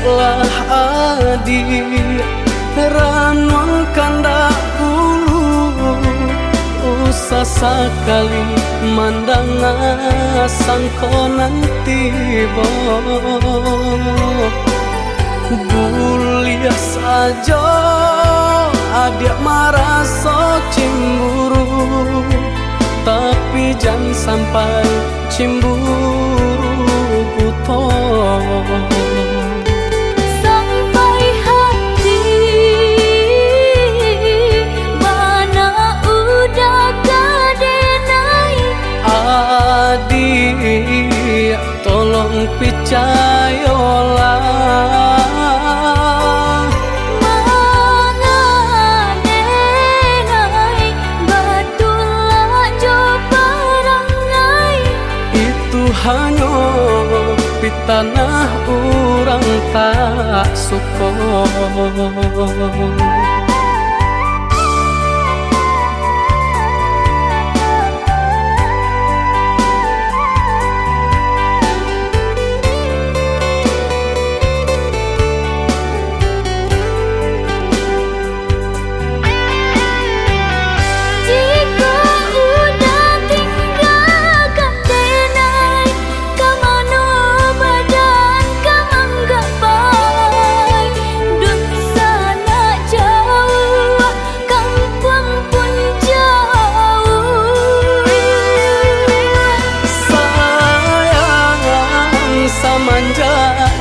eloklah adik ranwang kandak ulu usah sekali mandang sangkonan tiba buliah saja adik merasa cemburu tapi jangan sampai cemburu buta sampai hati mana udah kadenai adik tolong percayalah hanya di tanah orang tak suka.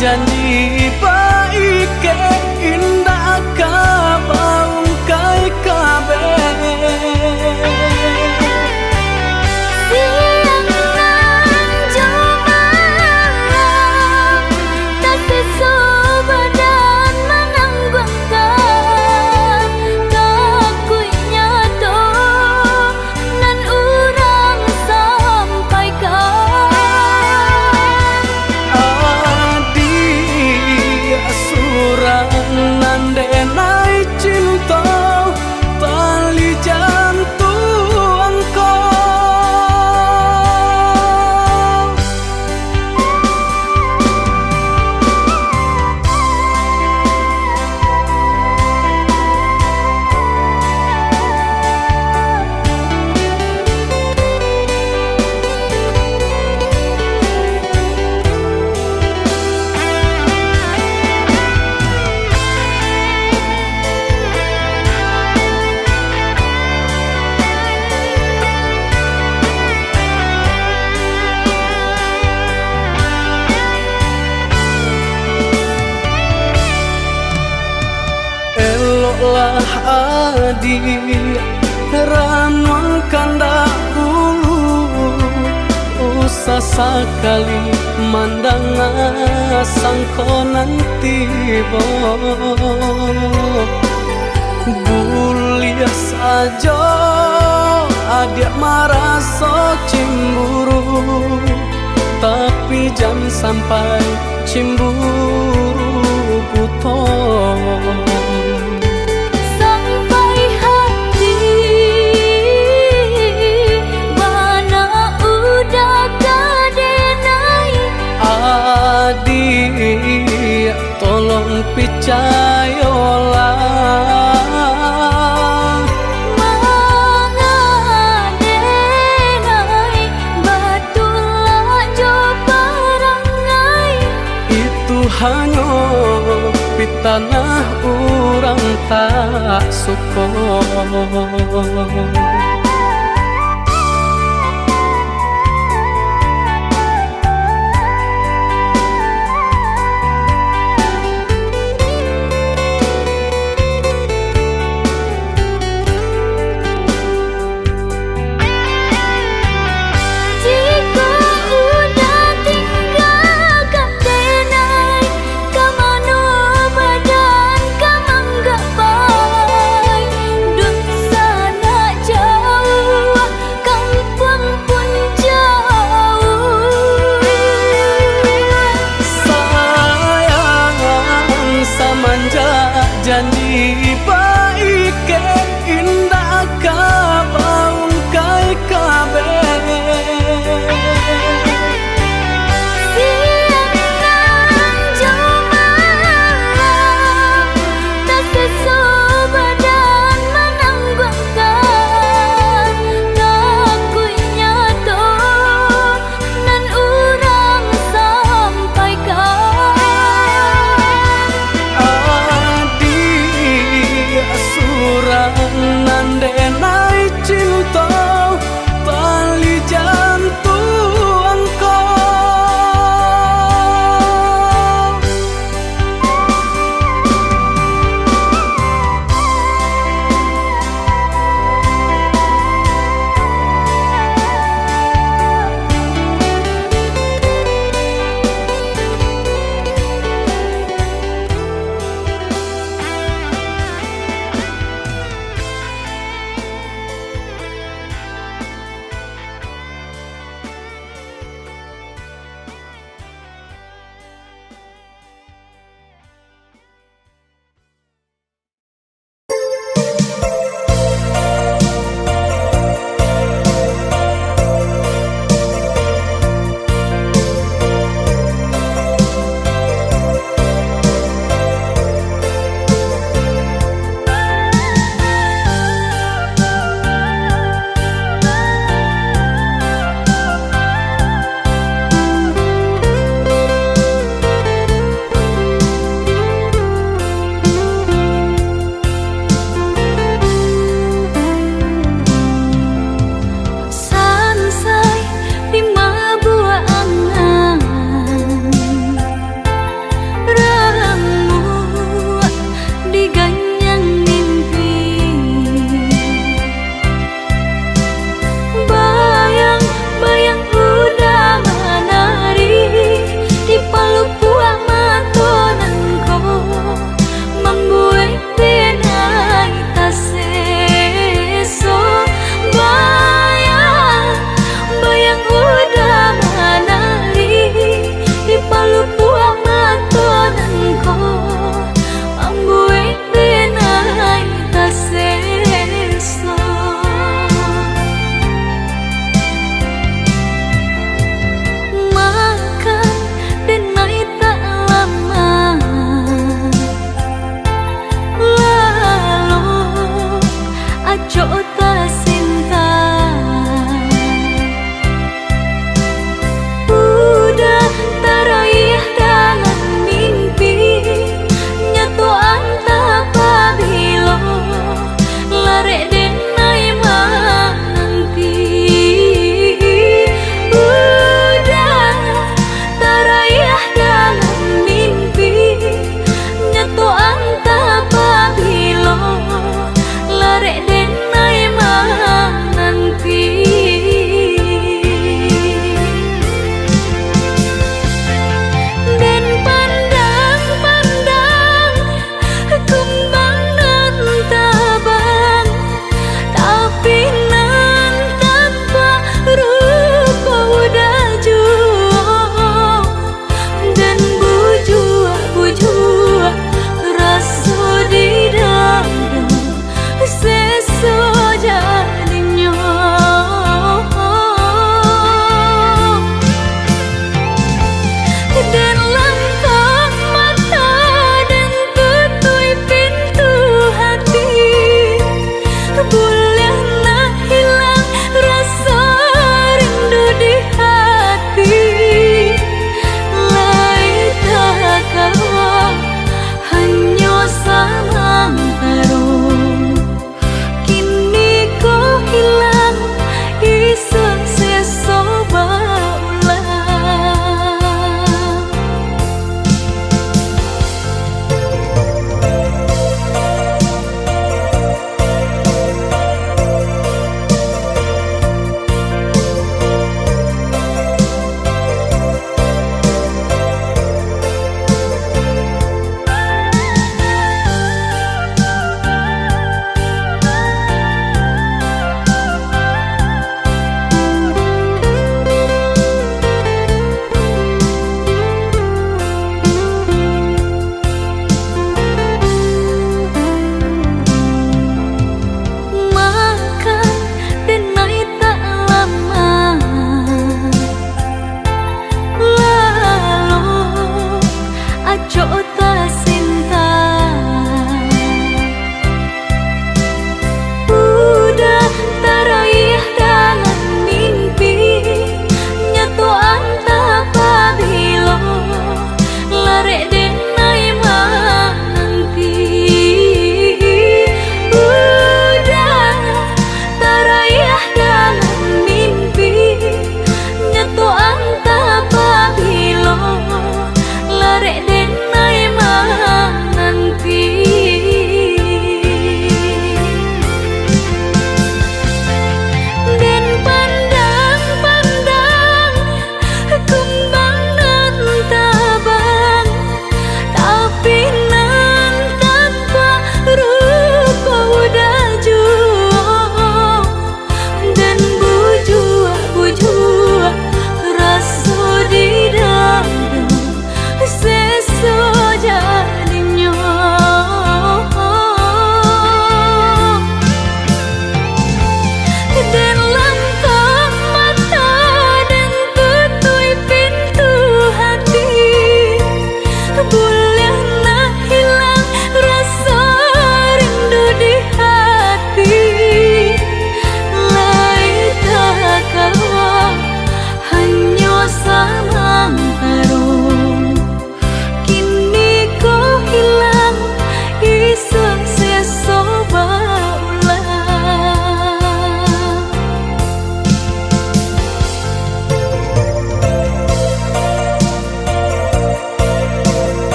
Janji baik indah kabaung kai kabe siang nan jumalang tak sesubadan menanggungkan kakunya to nan urang sampaikan nandenai cinta tali jantung kau eloklah adik ranwang kandak ulu usah sekali mandang sangkonan tiba buliah saja adik merasa cemburu tapi jangan sampai cemburu buta sampai hati mana udah kadenai adik tolong percayalah mengadenai batulah jo parangai itu hanya di tanah orang tak suka. Jauh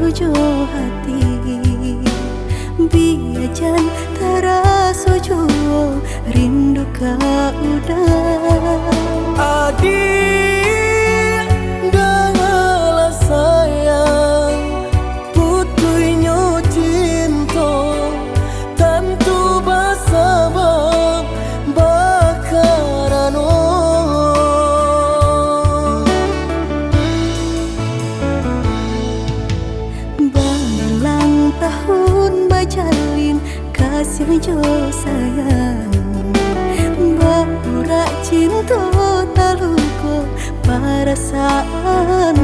tujuh hati biajan taraso juo rindu ka udah adik dengarlah sayang putuinyo cinta tentu bersabab bakarano berulang tahun bajalin kasih jo sayang Baura cinta taluko perasaanku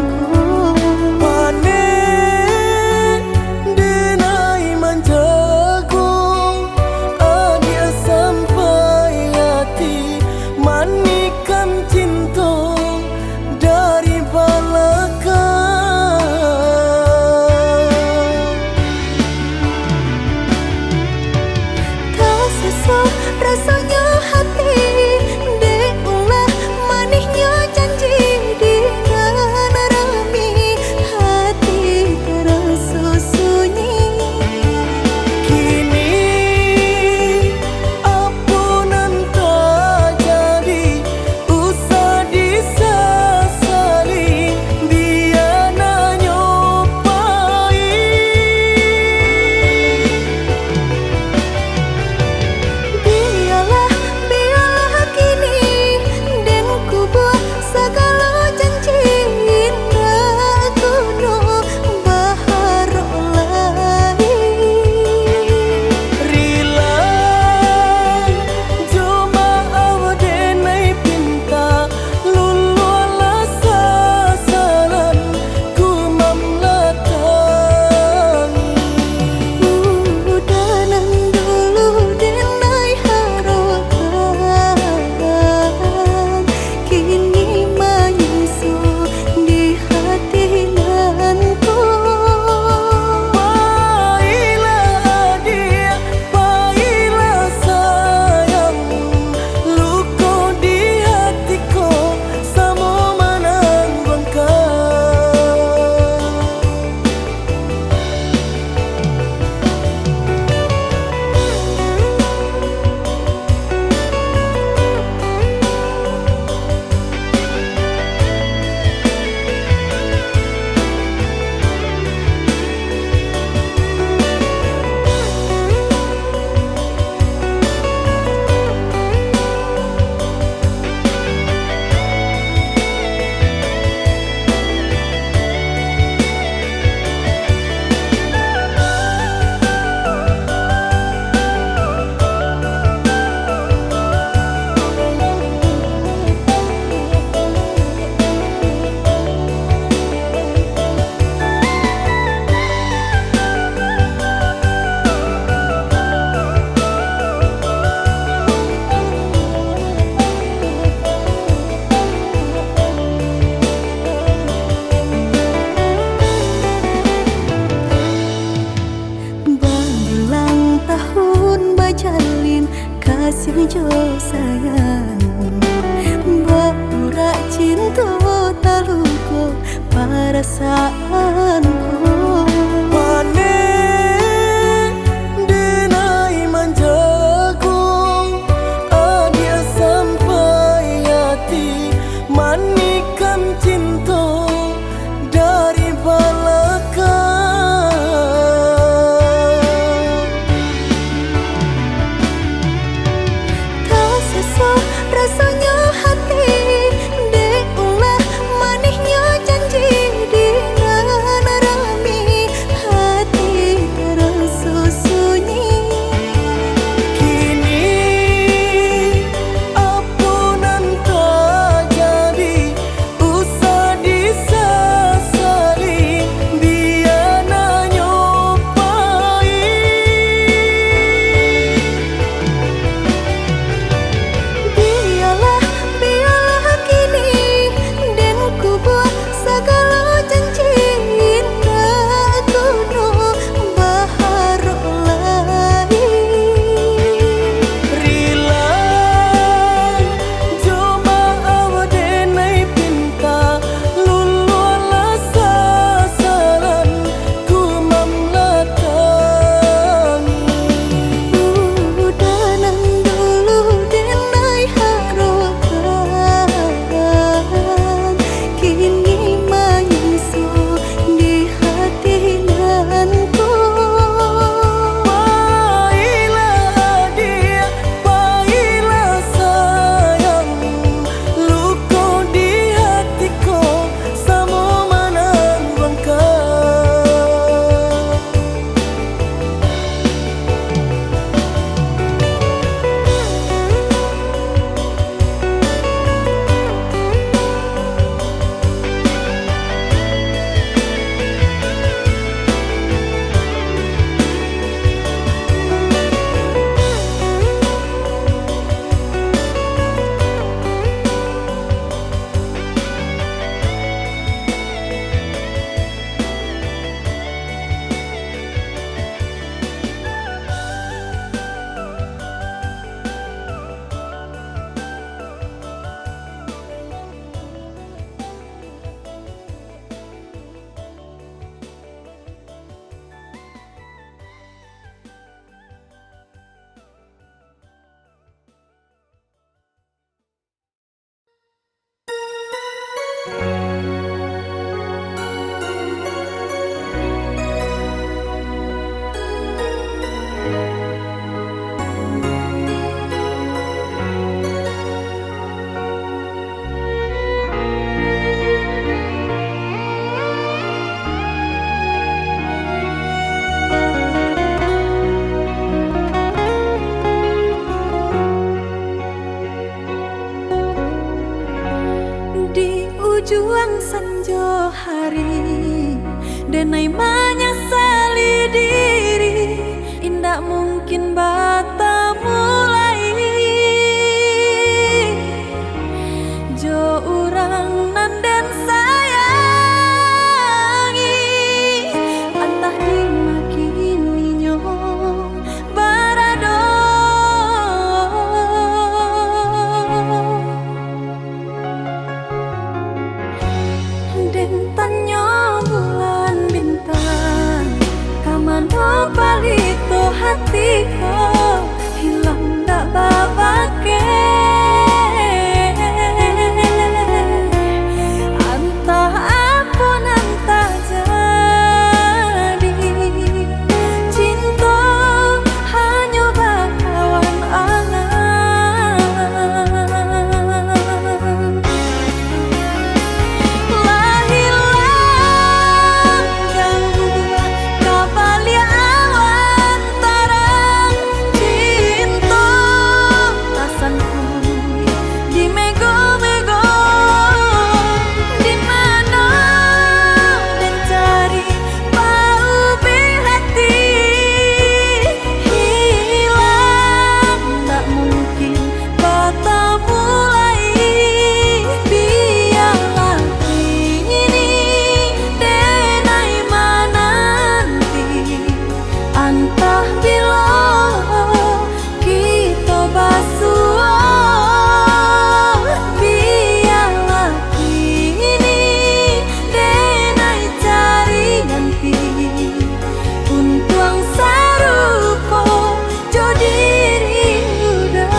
Pane denai manjago adia sampai hati manikan cinta dari belakang tak sesuai rasanya hati diulah manisnya janji dengan rami hati terasa sunyi kini apunan tak jadi usah disesali biar nyopai biarlah kini dan ku buat segala janji indah kuno baharo lagi Rila Joma awadenai pinta Lululah sasaran Ku mamlatangi udanan dulu denai harapan kini menyusu di hati nanku Baiklah dia, baiklah sayang Luka di hatiku Sama menanggung berulang tahun bajalin kasih jo sayang Baura cinta taluko perasaanku Pane denai manjago adia sampai hati manikan cinta dari belakang tak sesuai rasanya hati diulah manisnya janji dengan denai menyesali diri, indak mungkin bata mulai. Jo urang nan den sayangi, antah dimakini nyo barado. Den tanyo bulan bintang, kamano palito hatiko, hilang dak babake. Antah apun antah jadi, cinta hanya bakawan angan. Lahilang jauh kabalia awan tarang, cinta tasanku di mego-mego. Di mana dan cari paubi hati, hilang tak mungkin bata mulai. Biarlah ini denai menanti, antah bila kita basuh. Biarlah ini denai cari ganti, untuang sarupo jo diri udah.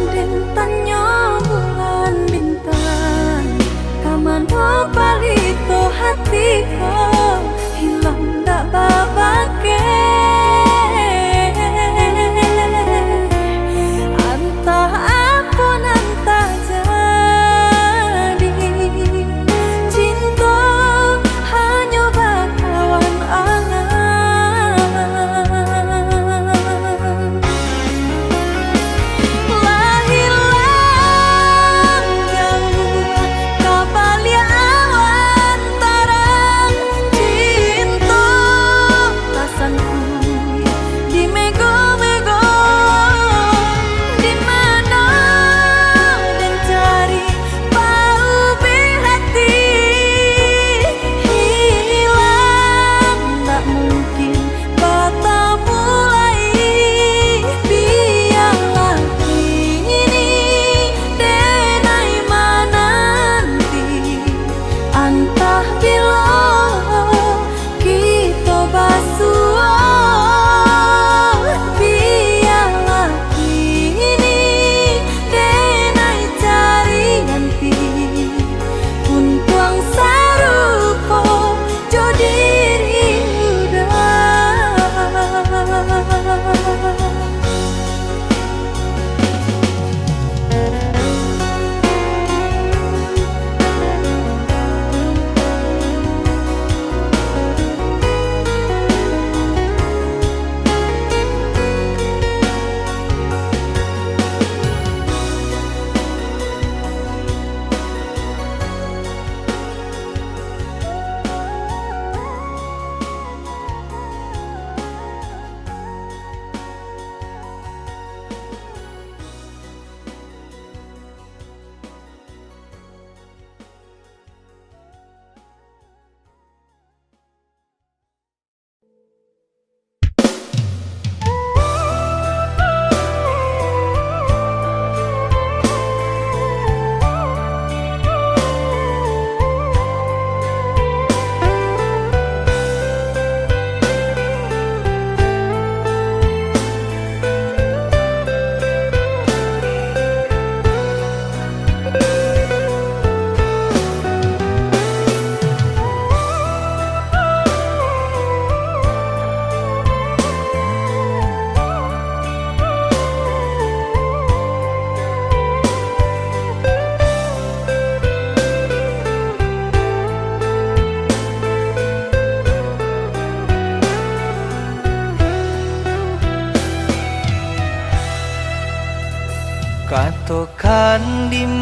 Den tanyo bulan bintang, kamano palito hatiko, hilang dak babake. Antah apun antah jadi, cinta hanya bakawan angan. Lahilang jauh kabalia awan tarang,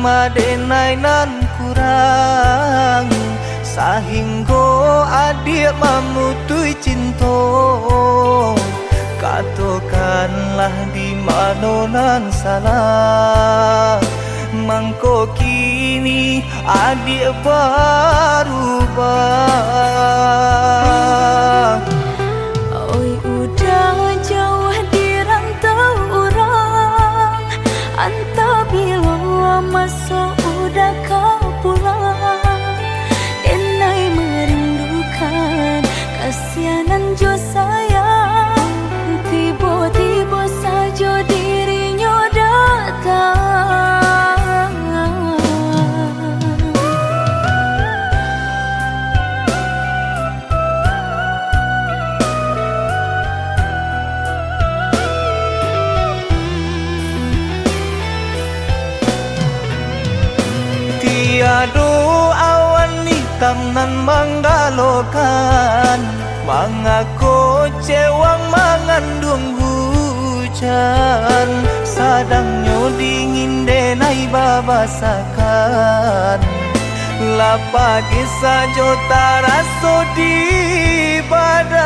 madenai nan kurang sahingga adik memutui cinta. Katakanlah di mana nan salah, mangko kini adik berubah. Oi udah jauh di rantau orang, antah bila masuk udah kau pulang. Denai merindukan kasihanan jo sayang, tiba-tiba saja dirinya datang. Tiada awan hitam nan menggalokan, mengaku cewang mengandung hujan. Sadangnya dingin denai babasakan, lapagi saja taraso di badan.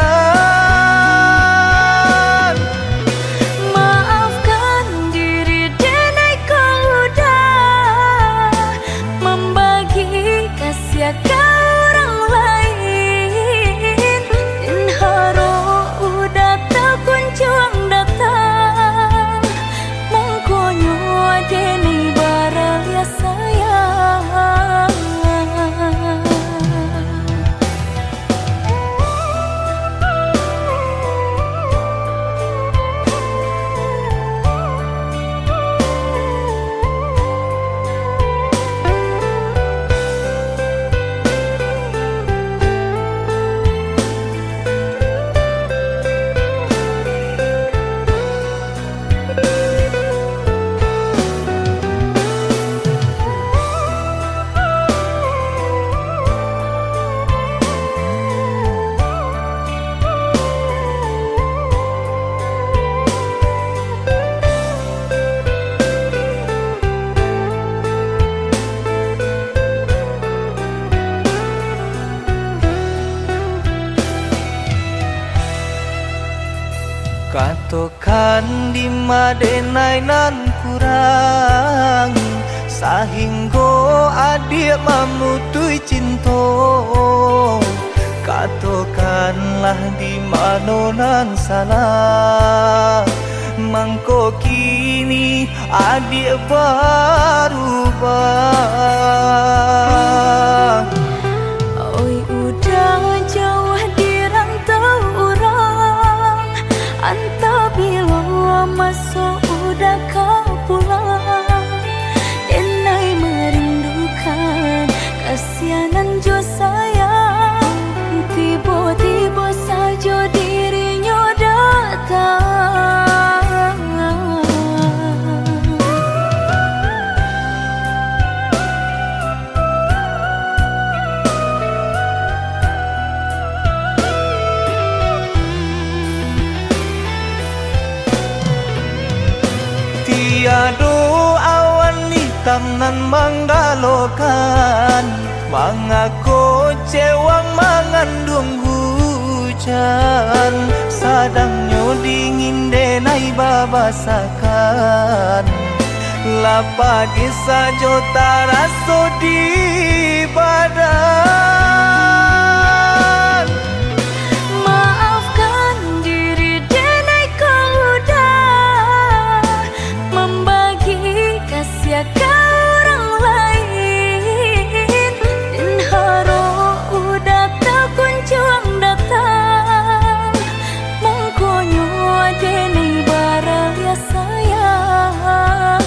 Maafkan diri denai kau udah membagi kasih ke orang lain. Dan haro udah tak kunjung datang, mengkonyo denai baraya sayang. Katakan di madenai nan kurang sahingga adik memutui cinta. Katakanlah di mana nan salah, mangko kini adik berubah. Oi udah jauh di rantau orang, antah bila masuk udah kau pulang. Denai merindukan kasihanan jo sayang, tiba-tiba saja dirinya datang. Tiada awan hitam nan menggalokan, mengaku cewang mengandung hujan. Sadangnya dingin denai babasakan, lapagi saja taraso di badan. Maafkan diri denai kau udah membagi kasih ke orang lain. Dan haro udah tak kunjung datang, mengkonyo denai baraya sayang.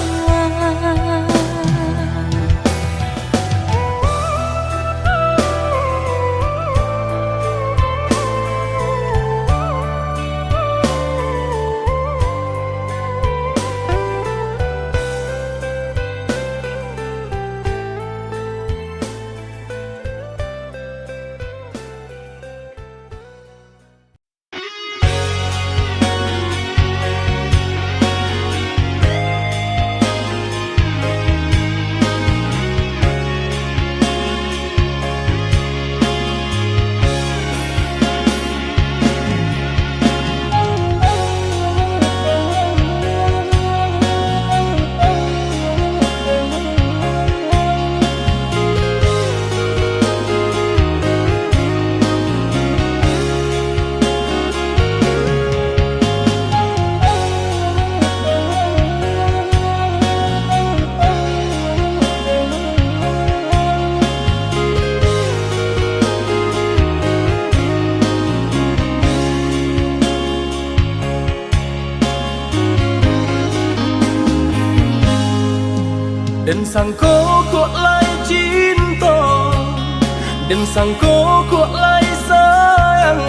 sangko kok lai cinta, dan sangko kok lai sayang.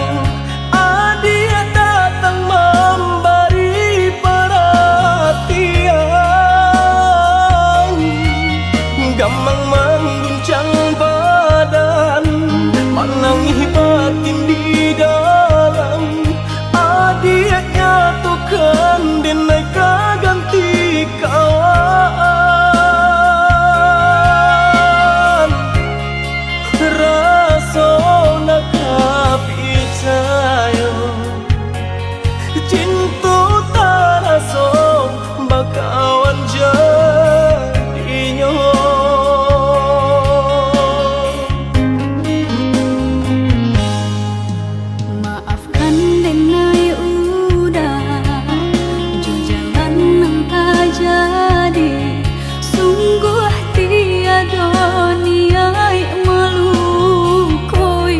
Dia datang memberi perhatian, gampang mengguncang badan, menangis batin di dalam. Dia nyatukan deneka ganti kawan, rasa nak percaya cinta tak rasa bakawan jadinya. Maafkan denai udah jalan nang tak jadi, sungguh tiada niat melukoi.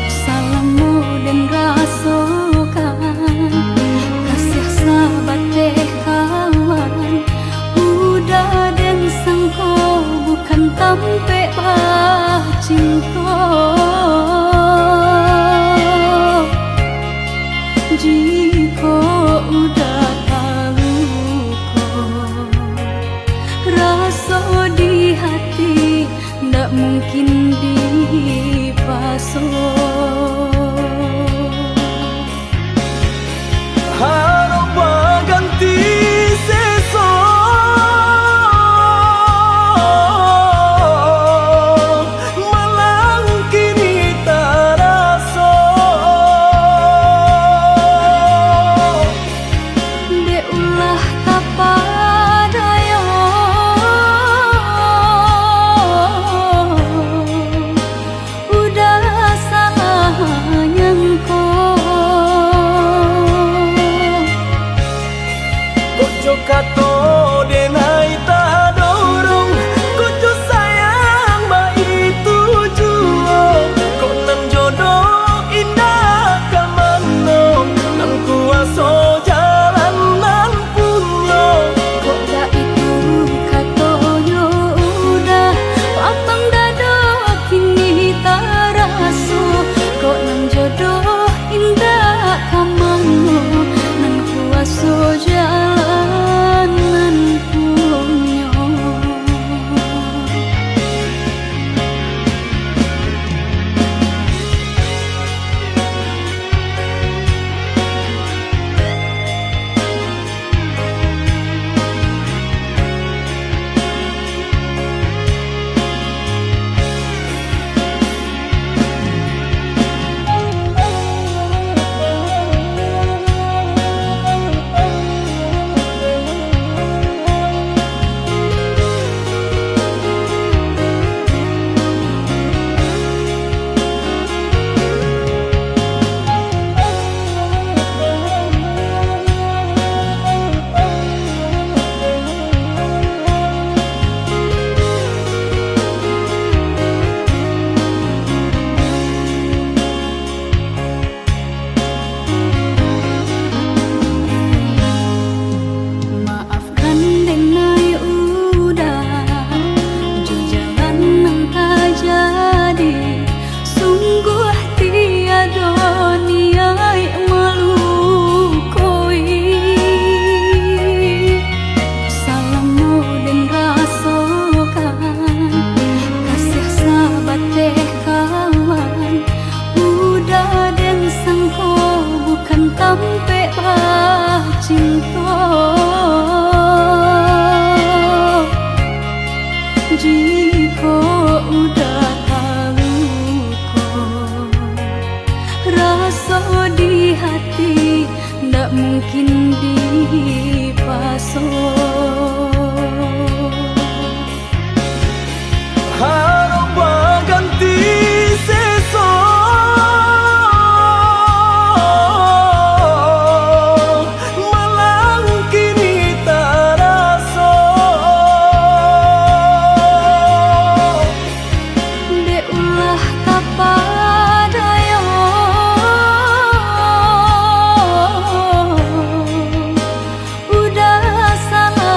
Salahmu dan rasakan kasih sahabat deh kawan, udah dan sangko bukan tampe bah cinta. Jika udah tahu kok rasa di hati, ndak mungkin dipasung. Harap ganti sesok, malang kini tak rasa. Dek ulah kapadaya, udah salah nyangko. Kojo kato denai tak dorong, kojo sayang ba itu jua. Kok nan jodoh indah kamano, nan kuaso jalan nan punya. Kok dah itu katonyo udah lapang dado kini tak rasa. Kok nang jodoh indah kamano, nan kuaso jalan nan punya. Maafkan denai udah jalan nang tak jadi, sungguh tiada niat melukoi. Salahmu dan rasakan kasih sahabat deh kawan, udah dan sangko bukan tampe bah cinta. Jika udah tahu kok rasa di hati, ndak mungkin dipasung. Harap ganti sesok, malang kini tak rasa. Dek ulah kapadaya, udah salah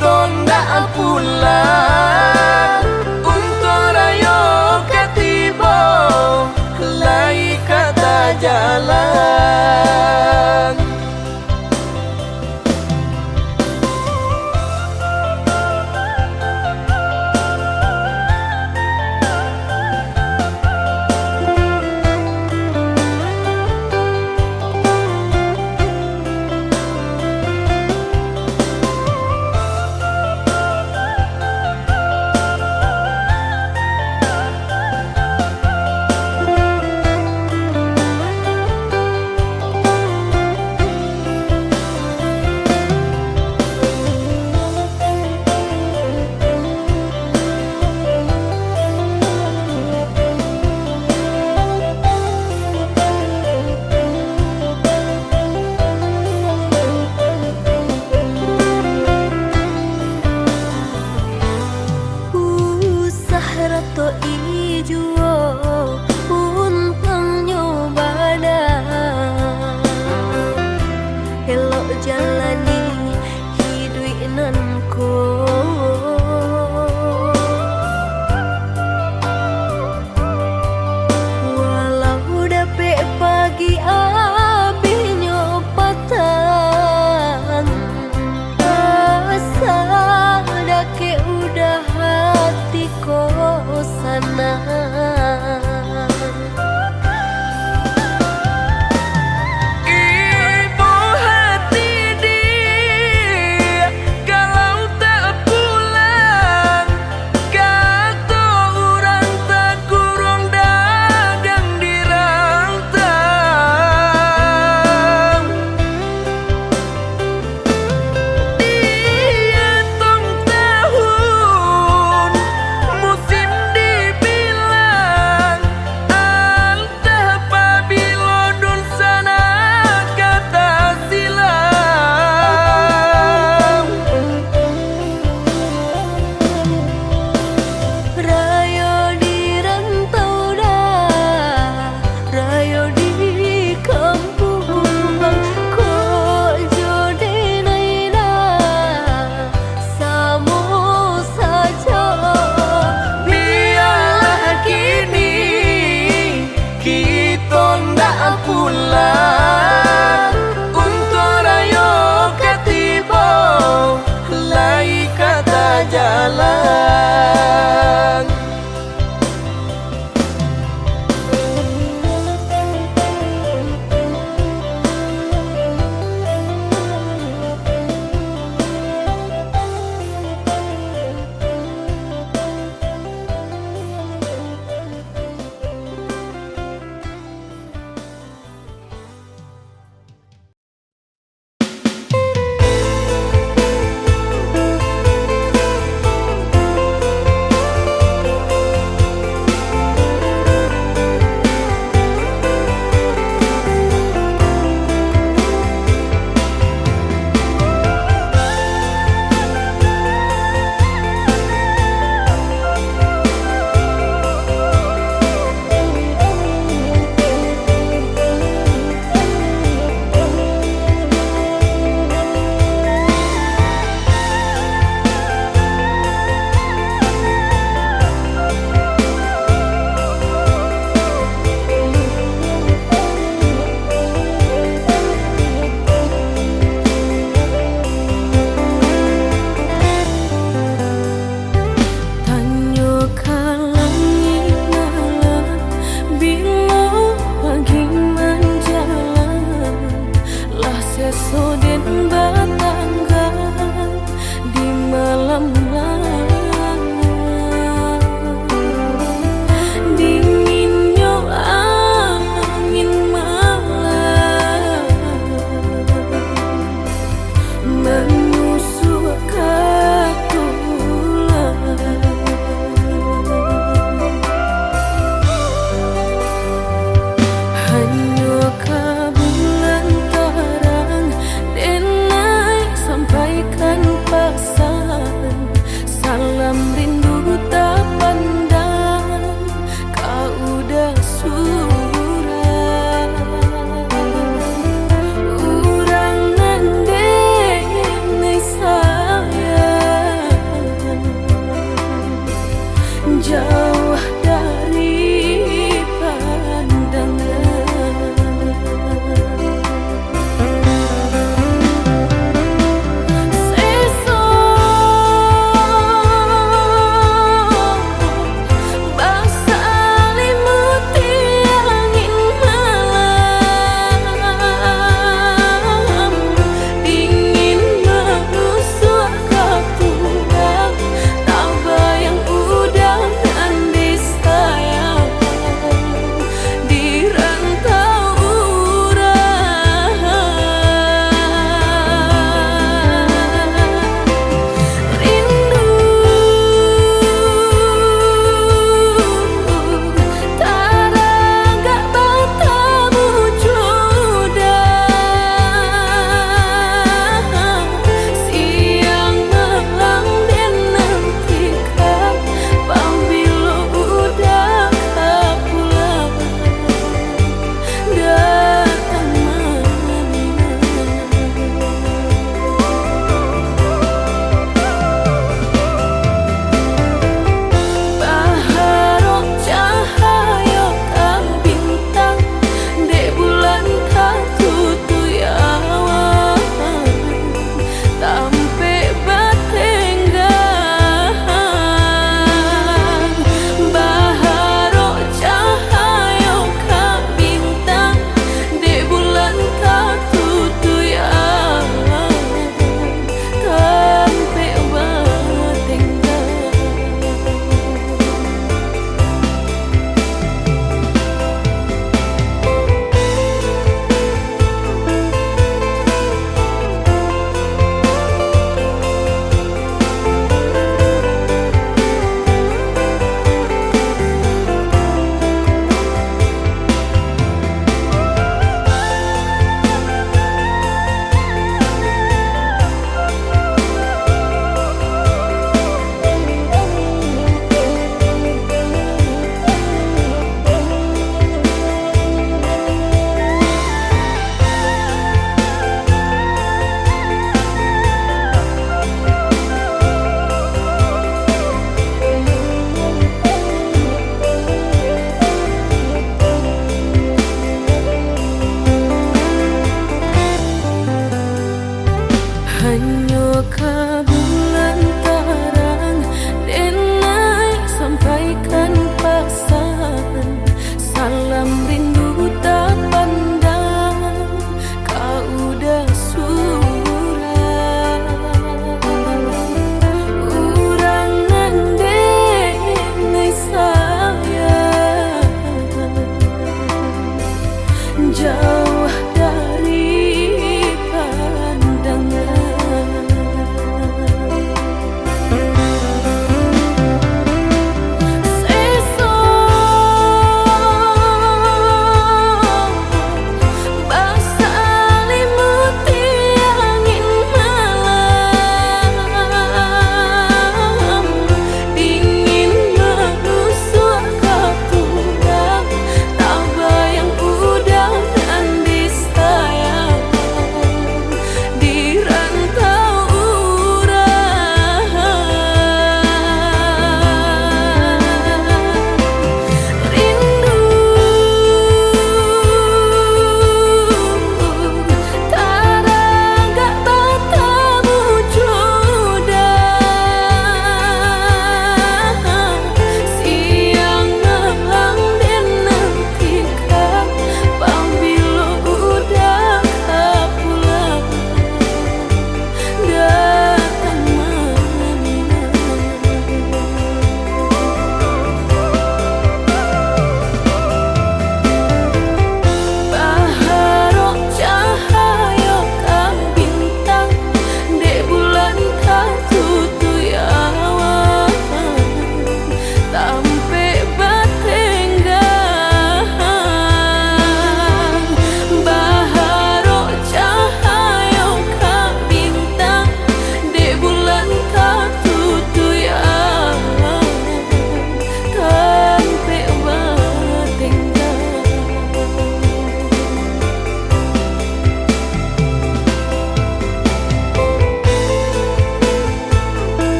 kita ndak pulang untuk rayo ketiba lai kata jalan.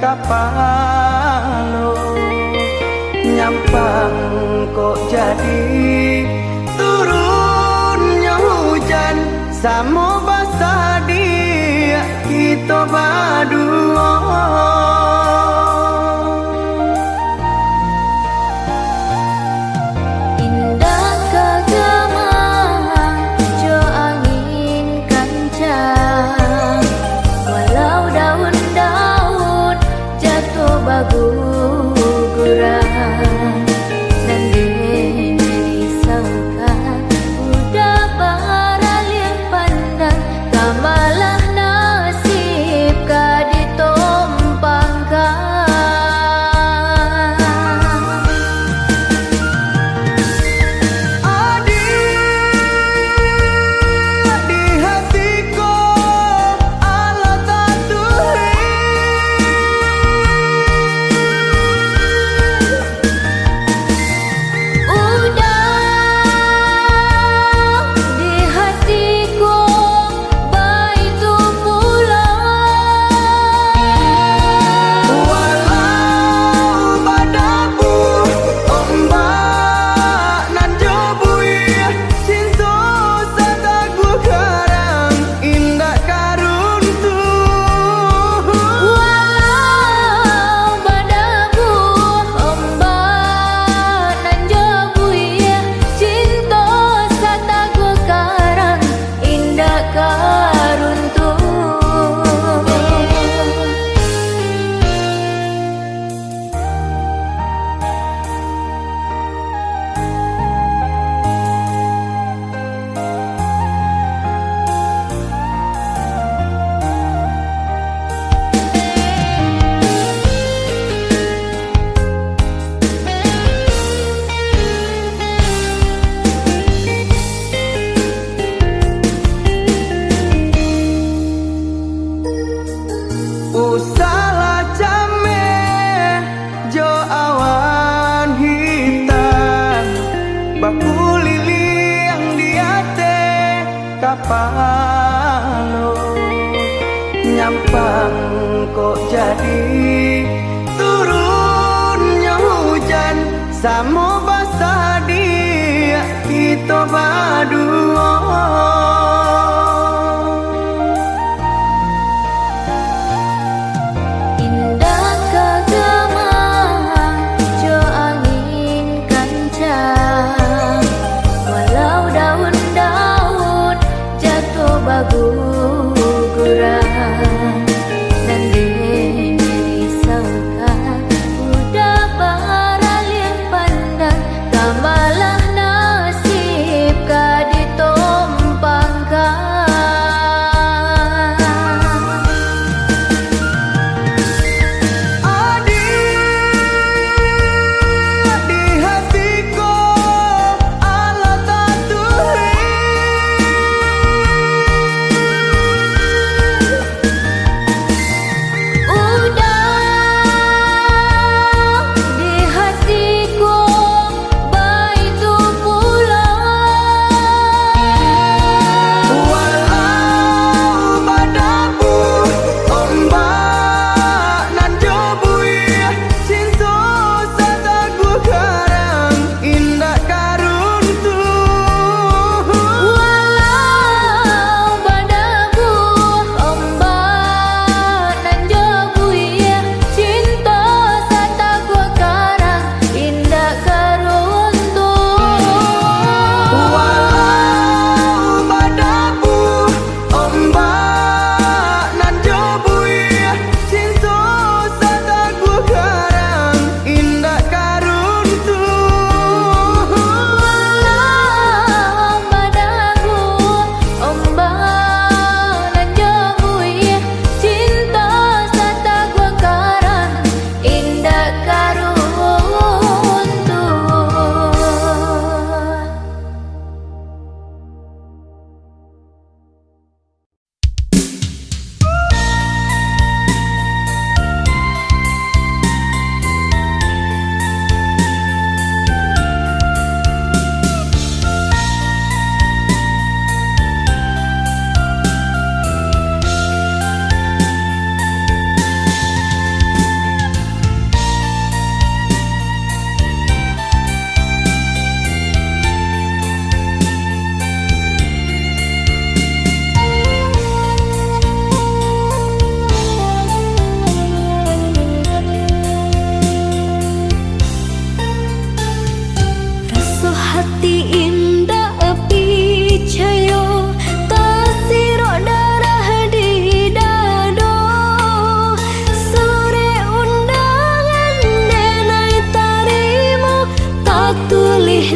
kapalo nyampang kok jadi turunnya hujan samo basah dia kita berdua. Indah kagama jo angin kencang, walau daun-daun jatuh berguguran. Salah jame jo awan hitam baku lili yang diate kapalo nyampang kok jadi turunnya hujan samo basah dia kita berdua. Guguran dan dirisaukan udah baralian pandang kamalah nasib ka ditompangkan.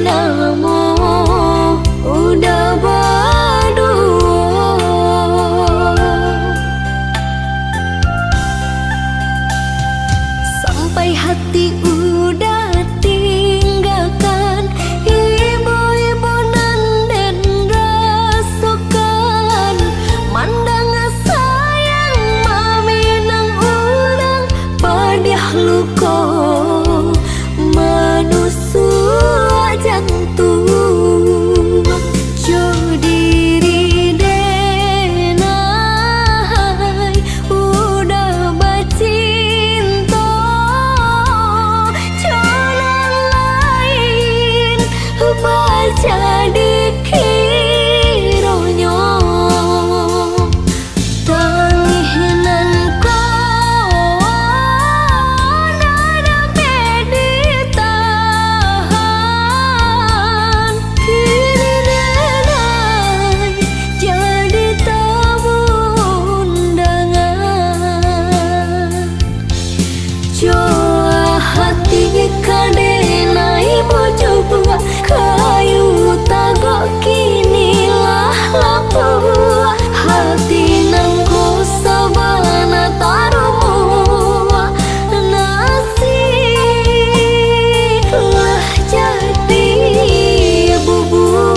namo udah berdua. Sampai hati udah tinggalkan ibu-ibu nan dan rasukan mandang sayang mami nang urang padiah luko manusua jantung jo diri denai udah bacinta jalan lain baca dikironyo tanginan ko nada meditahan kini denai jadi tamu undangan Joa hati kadenai bojo bua kayu tagok kini lah lapua hati nang ko sabana tarumu nasi lah jadi bubur.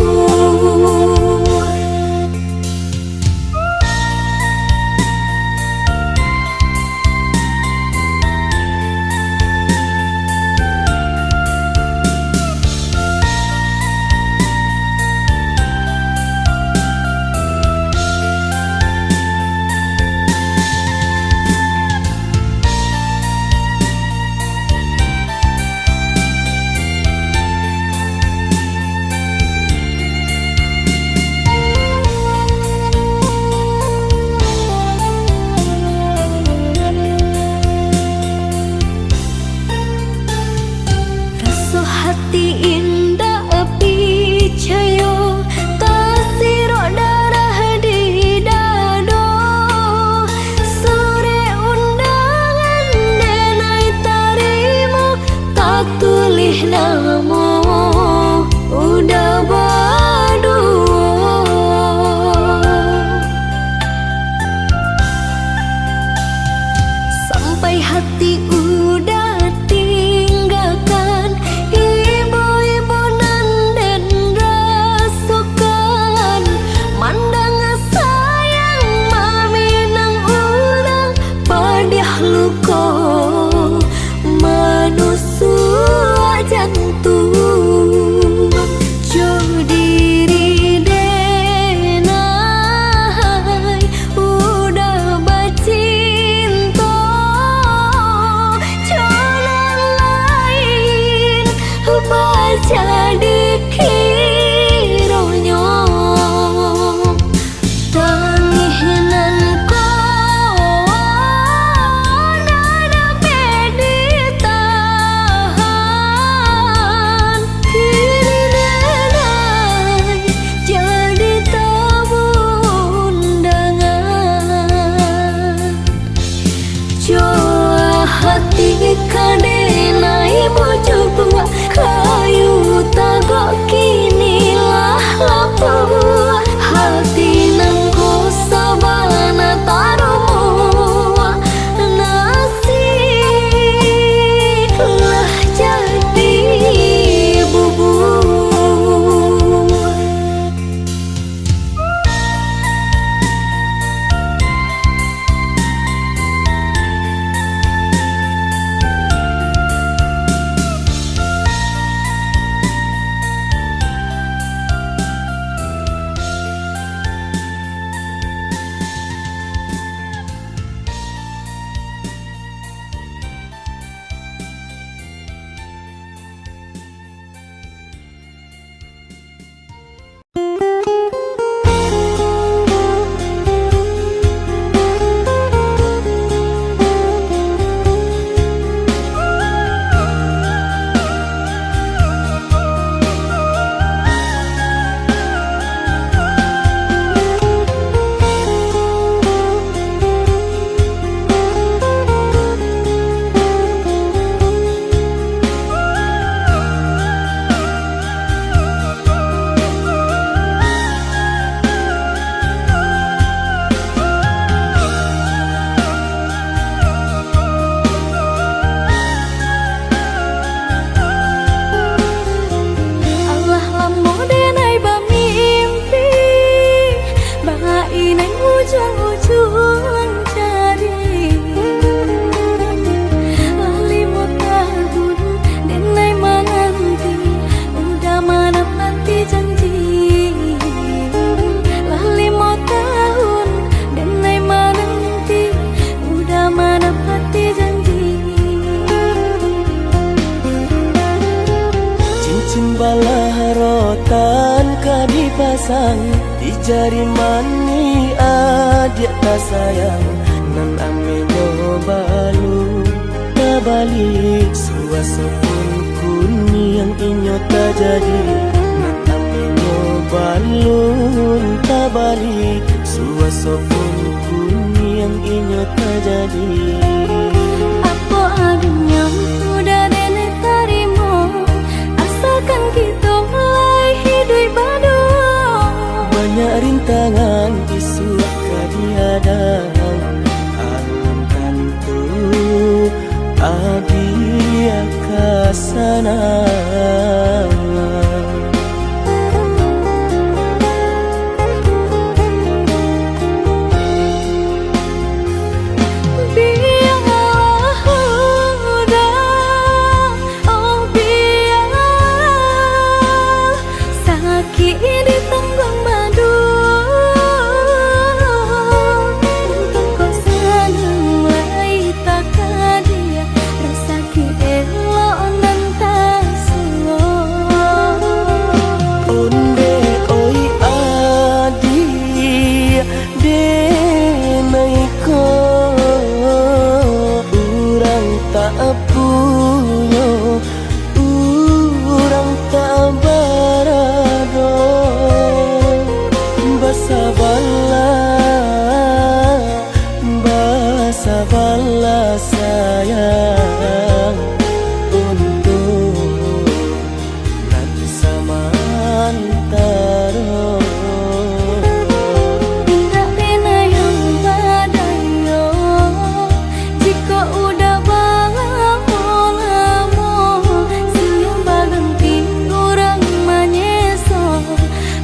Rasa hati indah api cayo tasiro darah di dado sore undangan denai tarimo tak tulis namo udah berdua. Sampai hati udah tinggalkan ibu-ibu nan dan rasukan mandang sayang mami nang urang padiah luko manusua jantung jo diri denai udah bacinta jalan lain baca dikironyo tanginan ko nada meditahan kini denai jadi tamu undangan Joa hati kadenai bojo bua kayu tan ka dipasang di jari mani adik tak sayang nan ame nyobalu tak balik suasa pun kuni yang inyo tak jadi nan ame nyobalu tak balik suasa pun kuni yang inyo tak jadi. Apa adanya udah nenek tarimo asalkan kita mulai hidup baru. Banyak rintangan disuap kadiadang alam tentu adia kasana. Sabarlah sayang untuk nanti samantara. Tidak pernah yang badayo jika udah lamo siang baganti orang menyeso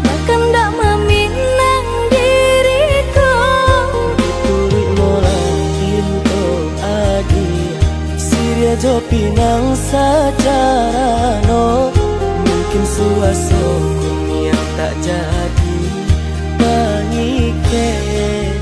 bahkan tak meminang diriku. Diturik mola Siria jo pinang secara no mungkin suaso kuni yang tak jadi mengikat.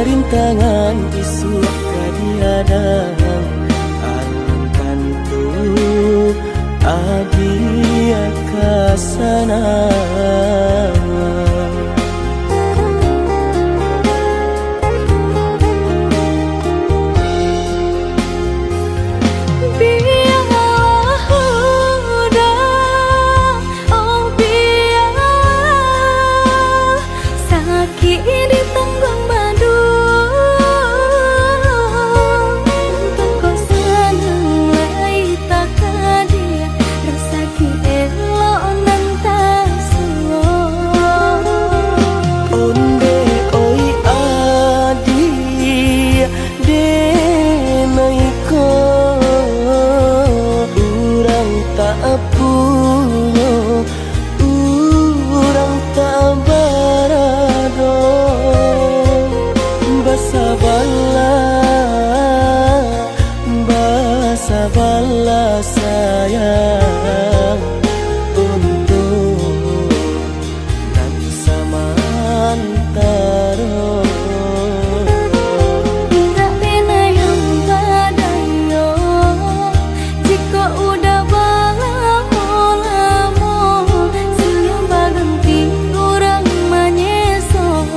Rintangan disuap kadiadang alam tentu adia kasana. Sabarlah sayang untuk nanti samantara. Tidak pernah yang badayo jika udah lamo siang baganti orang menyeso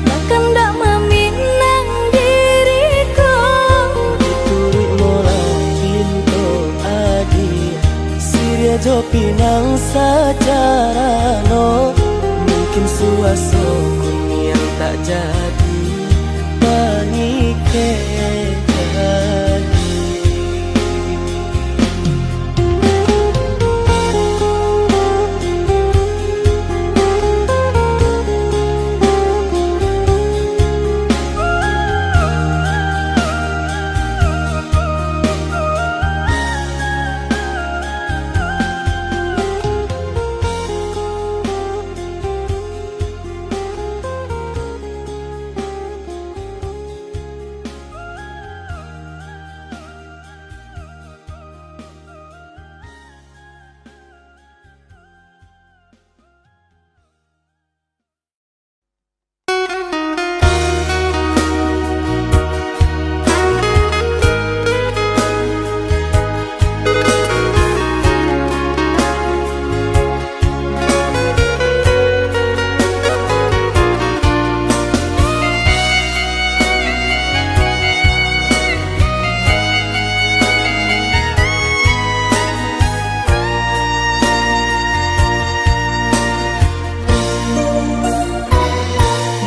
bahkan tak meminang diriku. Diturik mola Siria jo pinang secara no mungkin suaso kuni yang tak tak jadi menikah lagi.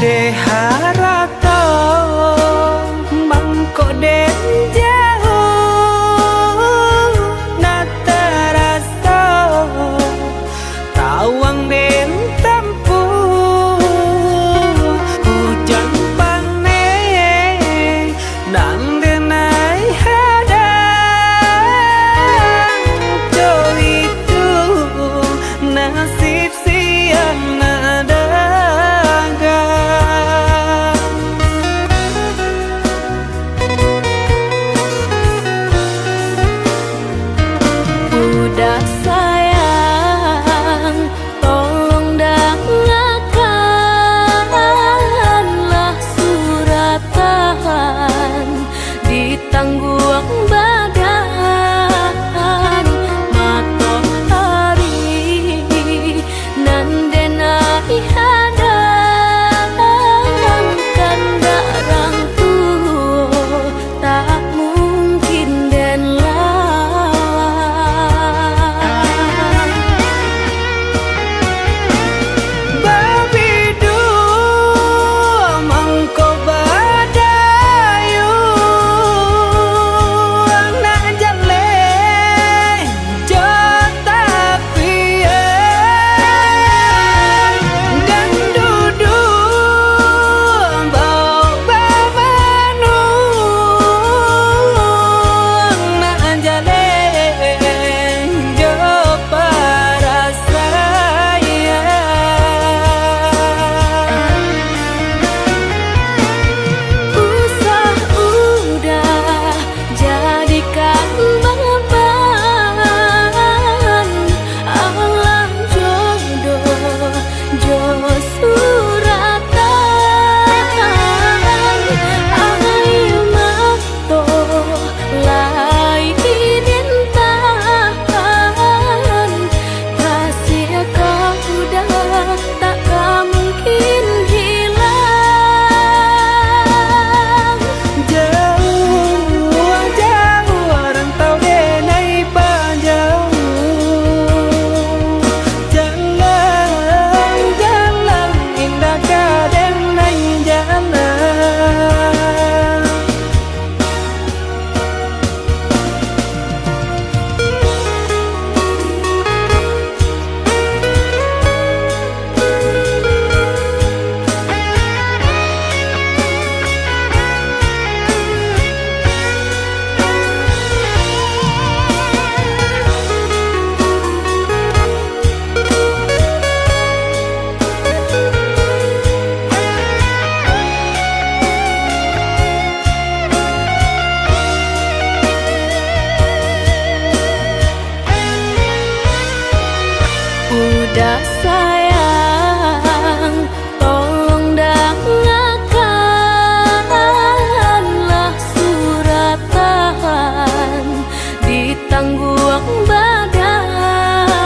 Deharata mangko den jauh na terasa tawang den tempuh hujan panen nang denai hadang jo itu nasib siang nada tangguang badan matahari nan denai hadang kandarang tuh tak mungkin den lawan babidu mangko badayu udah sayang, tolong dengarkanlah suratan di tangguang badan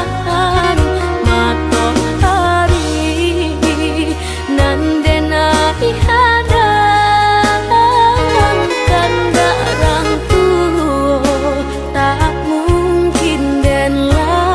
matahari nan denai hadang kandarang tuh tak mungkin den lawan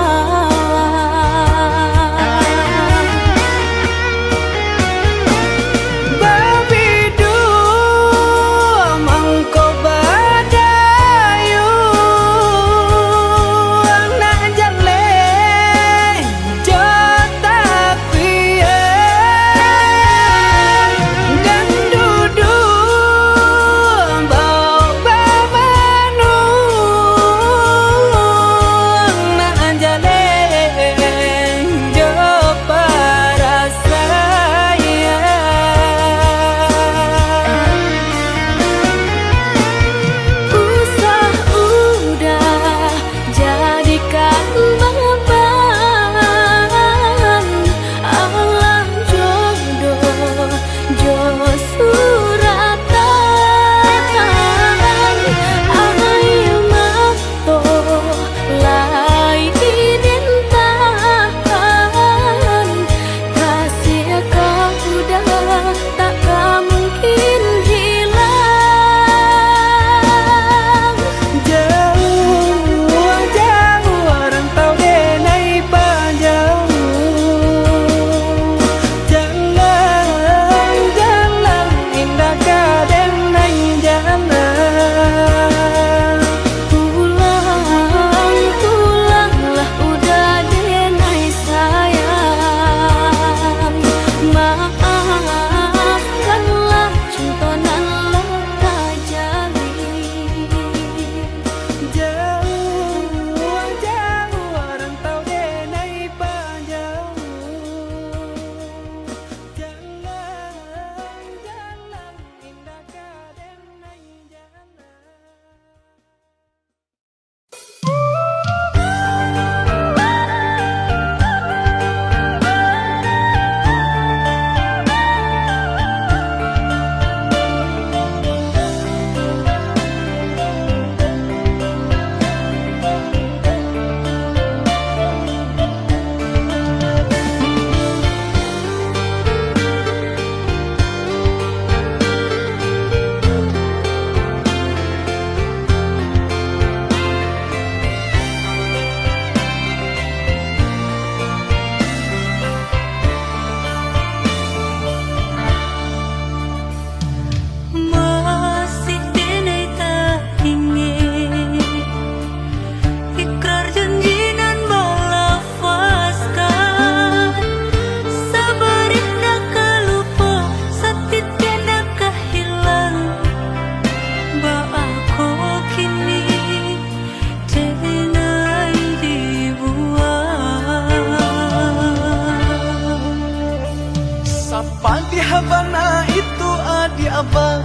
habana itu adi abang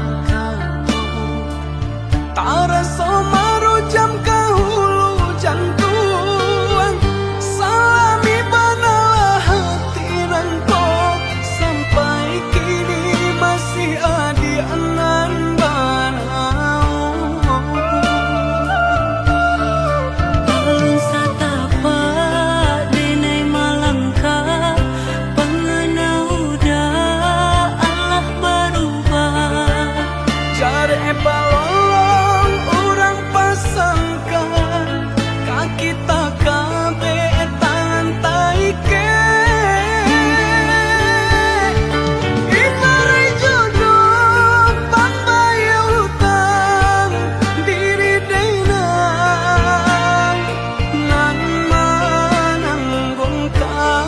Tara somaro jam kahulu jantuang Salami banalah hati rangkop Sampai kini masih adi anan banau Alun satapa denai malangka Pengenauda Allah berubah Cari balong orang pasangkan Kaki tak kabe tangan taike Ibarai jodoh pambaya hutang Diri denang Nan mananggungkan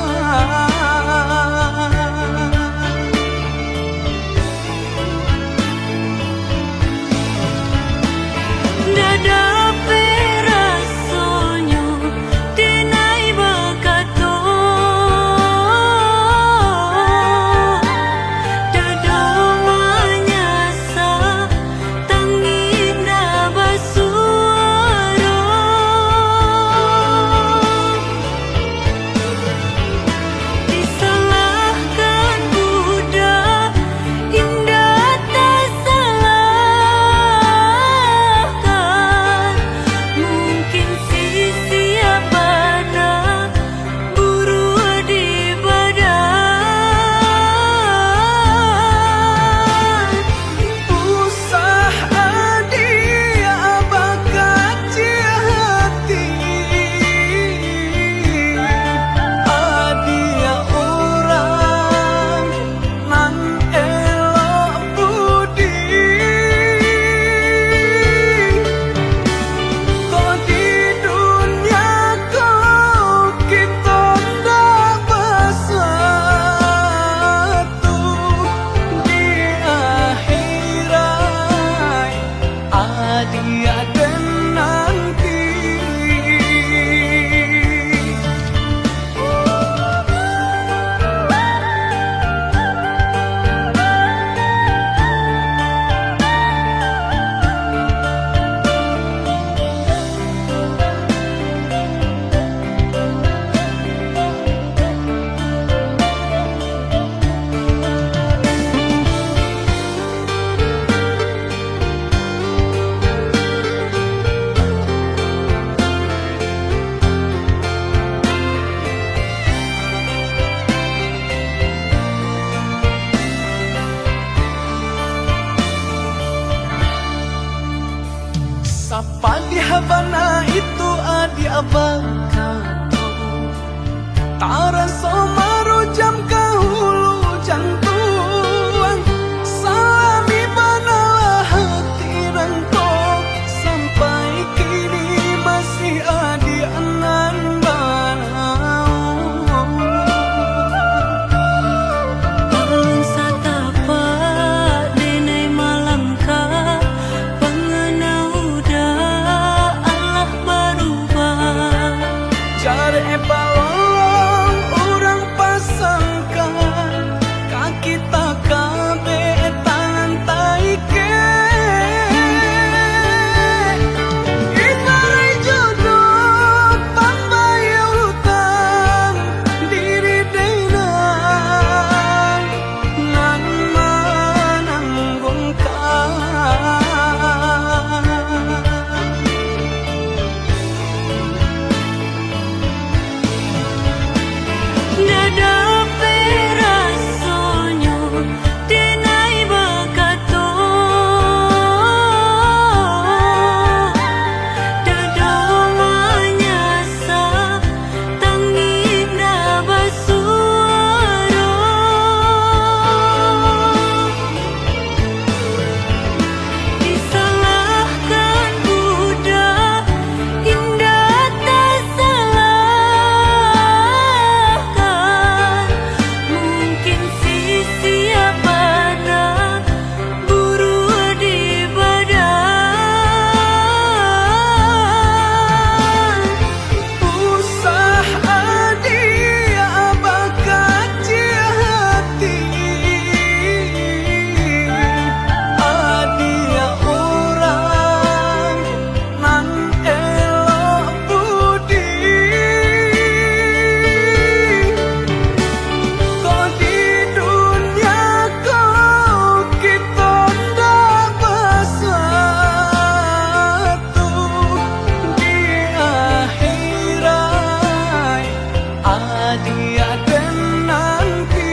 Dada perasonyo denai bakato Dada manyasa tangina basuaro Disalahkan budak indah tak salahkan Mungkin siapa nak buru di badan Usah adia bakaci hati Adia orang nan elok budi Kau di dunia kau kita ndak bersatu Di akhirat adia dan nanti Sapa di habana itu adi abang Tara somaro jam kahulu jantuang Salami banalah hati rangkop Sampai kini masih adi anan banau Alun satapa denai malangka Pengenauda Allah berubah Cari balong orang ya dan nanti.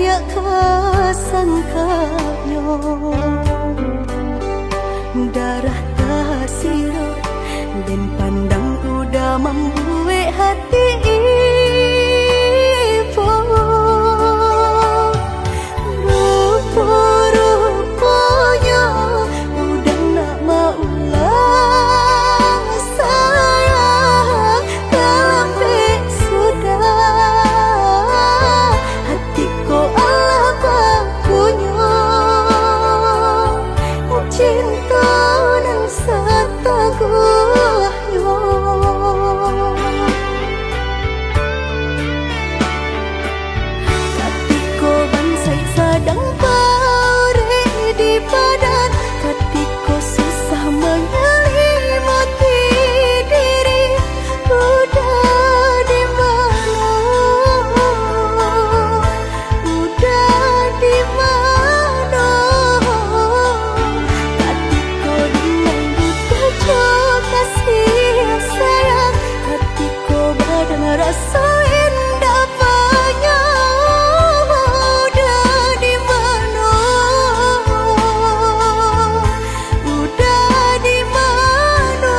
balik kasangkanyo darah tak sirut dan pandang udah membuat hati ibu rupa-rupanya udah nak mau lah sayang tapi sudah hatiku Allah punya cinta dan setaguhnya katiko bansai sadang pare di badan katiko susah menyelimati diri udah di mana udah di mana katiko dengan buta kasih sayang katiko badan rasa indah banyak udah di mana udah di mana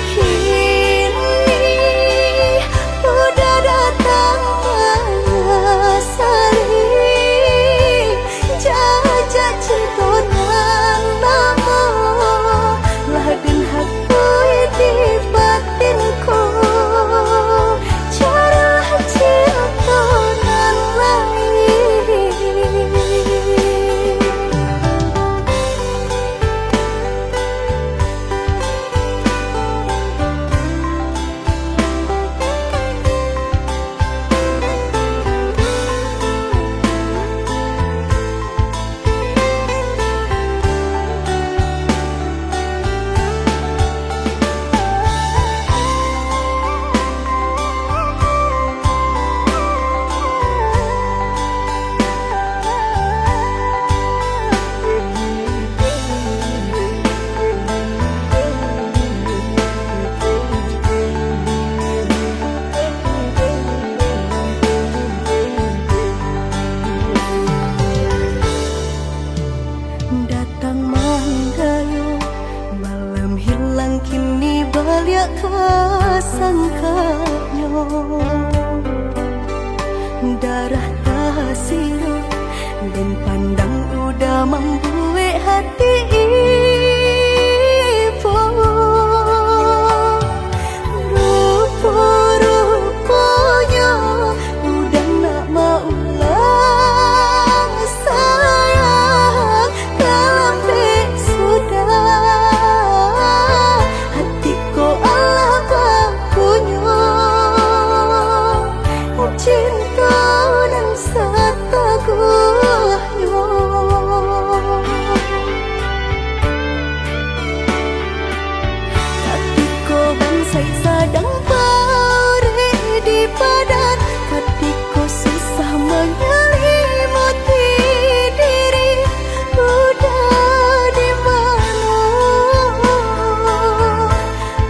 kini udah datang menyesali jajak cinta nan lama lah dan hakku di batinku caralah cinta nan lain. Datang menggayu malam hilang kini balik kasangkanyo darah tak sirut dan pandang udah membuat hati ibu rupa-rupanya udah nak mau lah sayang tapi sudah hatiku Allah punya cinta dan setaguhnya katiko bansai sadang pare di badan katiko susah menyelimati diri udah di mana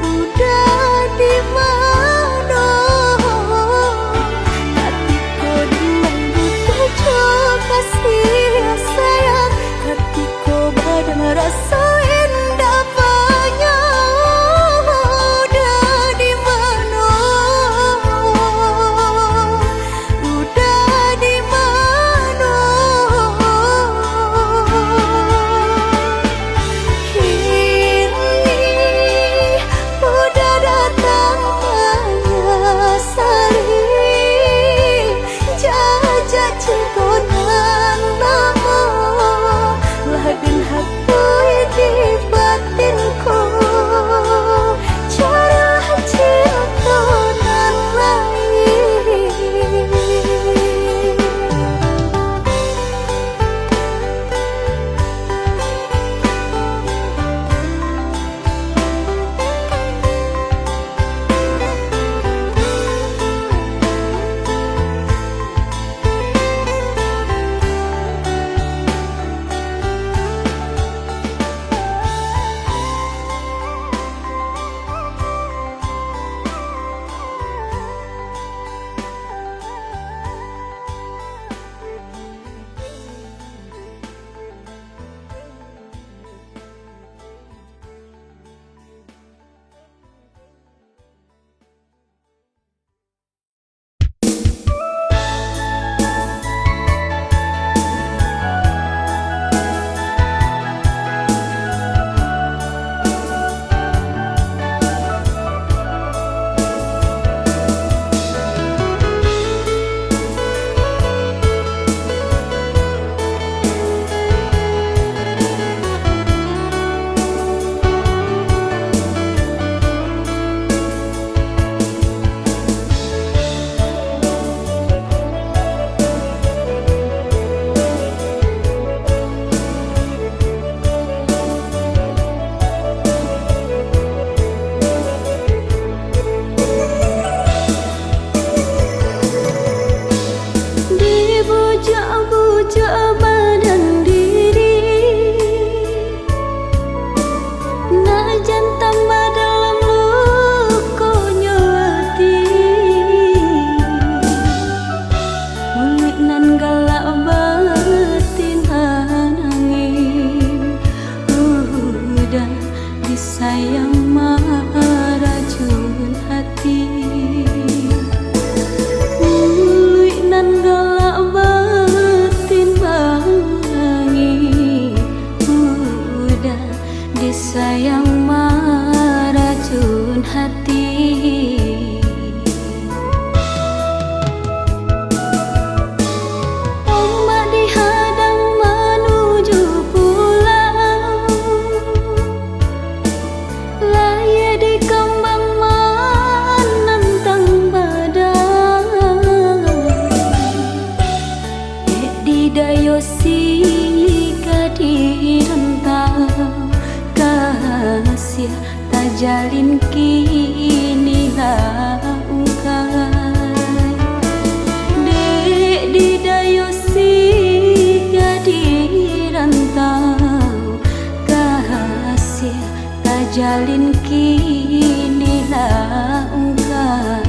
udah di mana katiko dengan buta kasih sayang katiko badan rasa indah banyak udah di mana hati. Ombak dihadang menuju pulau, layar di kembang menantang badai. Di dayosi di rentau kasih tak jalin kini laungkai. Dek di dayosi di rentau kasih tak jalin kini laungkai.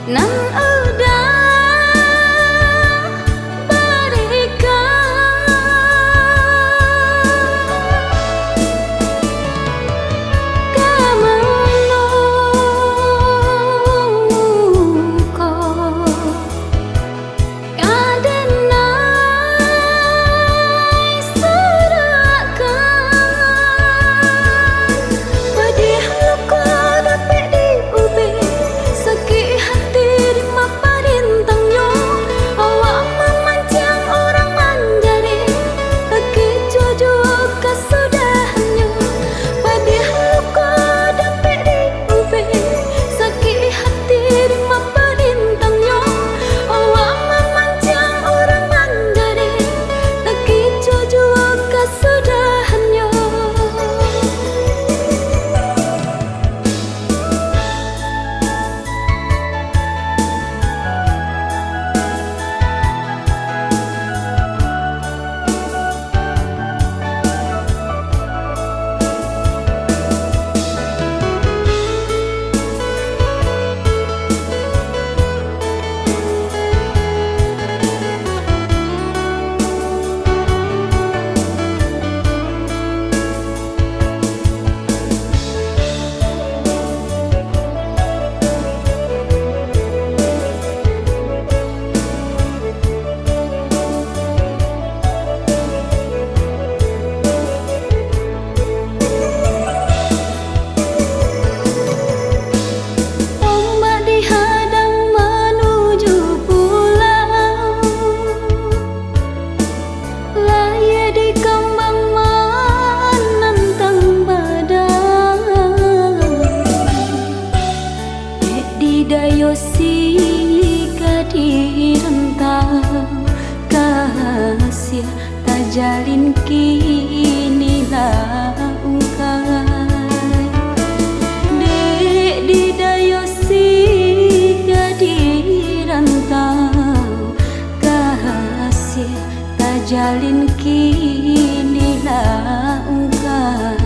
Nan udah berikan kemeluko kadenai serakan pedih luka dapat diubi sakit hati parintang yo. Awak memancang orang manjari lagi jojo kesudahannya. Padih luka dapat diubi sakit hati rima parintang yo. Awak memancang orang manjari lagi jojo kesudahannya. Dayosi di rentau kasih tak jalin kini laungkai. Dek di dayosi di rentau kasih tak jalin kini laungkai.